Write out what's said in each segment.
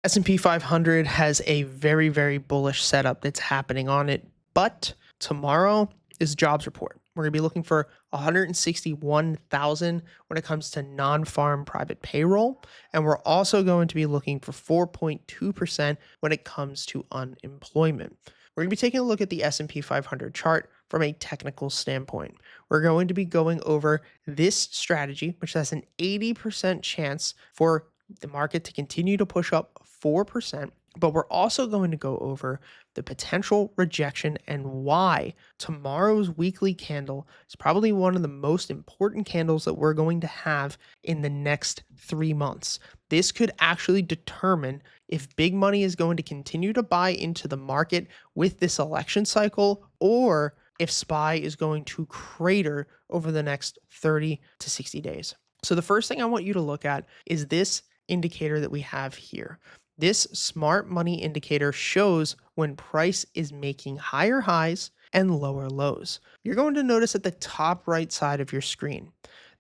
S&P 500 has a very, very bullish setup that's happening on it, but tomorrow is jobs report. We're going to be looking for 161,000 when it comes to non-farm private payroll, and we're also going to be looking for 4.2% when it comes to unemployment. We're going to be taking a look at the S&P 500 chart from a technical standpoint. We're going to be going over this strategy, which has an 80% chance for the market to continue to push up 4%, but we're also going to go over the potential rejection and why tomorrow's weekly candle is probably one of the most important candles that we're going to have in the next 3 months. This could actually determine if big money is going to continue to buy into the market with this election cycle, or if SPY is going to crater over the next 30 to 60 days. So the first thing I want you to look at is this indicator that we have here. This smart money indicator shows when price is making higher highs and lower lows. You're going to notice at the top right side of your screen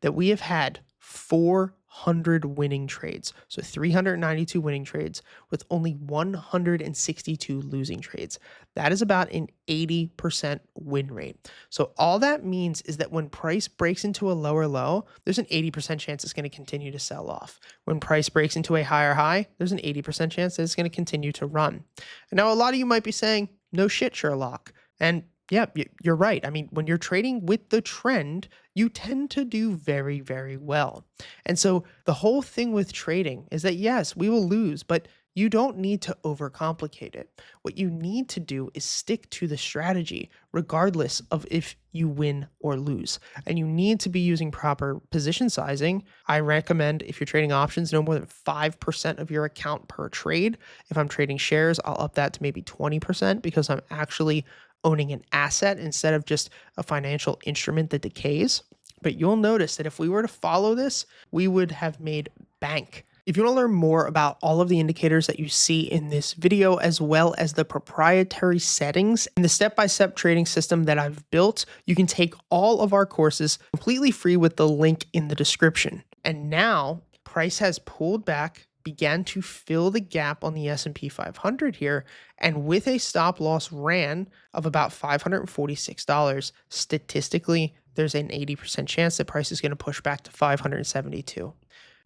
that we have had 400 winning trades. So 392 winning trades with only 162 losing trades. That is about an 80% win rate. So all that means is that when price breaks into a lower low, there's an 80% chance it's going to continue to sell off. When price breaks into a higher high, there's an 80% chance that it's going to continue to run. And now a lot of you might be saying, no shit, Sherlock. And yeah, you're right. I mean, when you're trading with the trend, you tend to do very, very well. And so the whole thing with trading is that, yes, we will lose, but you don't need to overcomplicate it. What you need to do is stick to the strategy, regardless of if you win or lose. And you need to be using proper position sizing. I recommend, if you're trading options, no more than 5% of your account per trade. If I'm trading shares, I'll up that to maybe 20% because I'm actually owning an asset instead of just a financial instrument that decays. But you'll notice that if we were to follow this, we would have made bank. If you want to learn more about all of the indicators that you see in this video, as well as the proprietary settings and the step-by-step trading system that I've built, you can take all of our courses completely free with the link in the description. And now price has pulled back, began to fill the gap on the S&P 500 here, and with a stop loss ran of about $546, statistically, there's an 80% chance that price is going to push back to 572.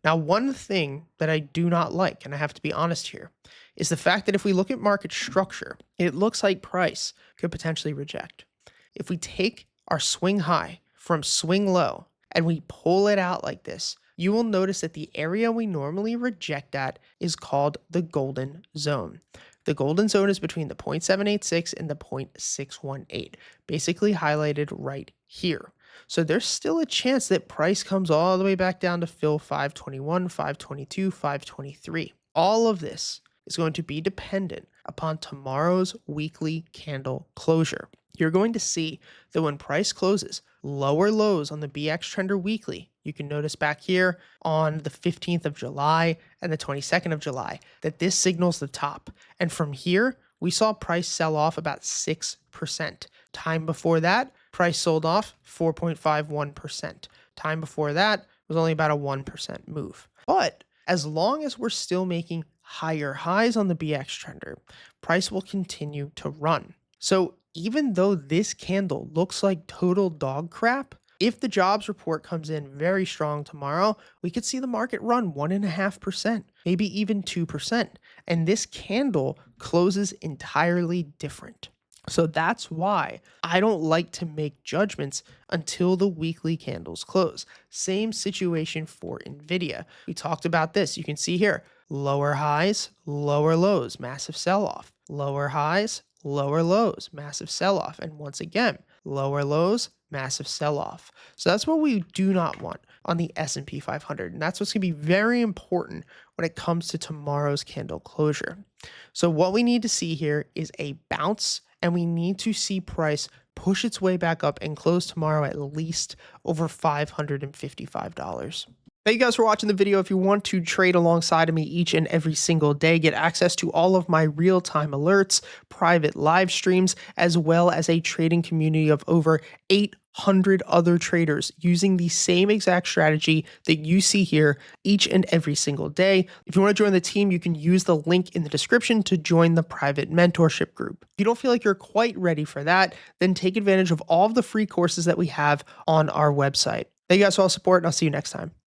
Now, one thing that I do not like, and I have to be honest here, is the fact that if we look at market structure, it looks like price could potentially reject. If we take our swing high from swing low and we pull it out like this, you will notice that the area we normally reject at is called the golden zone. The golden zone is between the 0.786 and the 0.618, basically highlighted right here. So there's still a chance that price comes all the way back down to fill 521, 522, 523. All of this is going to be dependent upon tomorrow's weekly candle closure. You're going to see that when price closes lower lows on the BX Trender weekly, you can notice back here on the 15th of July and the 22nd of July that this signals the top. And from here, we saw price sell off about 6%. Time before that, price sold off 4.51%. Time before that was only about a 1% move. But as long as we're still making higher highs on the BX Trender, price will continue to run. So even though this candle looks like total dog crap, if the jobs report comes in very strong tomorrow, we could see the market run 1.5%, maybe even 2%. And this candle closes entirely different. So that's why I don't like to make judgments until the weekly candles close. Same situation for NVIDIA. We talked about this. You can see here, lower highs, lower lows, massive sell-off. Lower highs, lower lows, massive sell-off. And once again, lower lows, massive sell-off. So that's what we do not want on the S&P 500. And that's what's going to be very important when it comes to tomorrow's candle closure. So what we need to see here is a bounce, and we need to see price push its way back up and close tomorrow at least over $555. Thank you guys for watching the video. If you want to trade alongside of me each and every single day, get access to all of my real-time alerts, private live streams, as well as a trading community of over 100 other traders using the same exact strategy that you see here each and every single day. If you want to join the team, you can use the link in the description to join the private mentorship group. If you don't feel like you're quite ready for that, then take advantage of all of the free courses that we have on our website. Thank you guys for all the support, and I'll see you next time.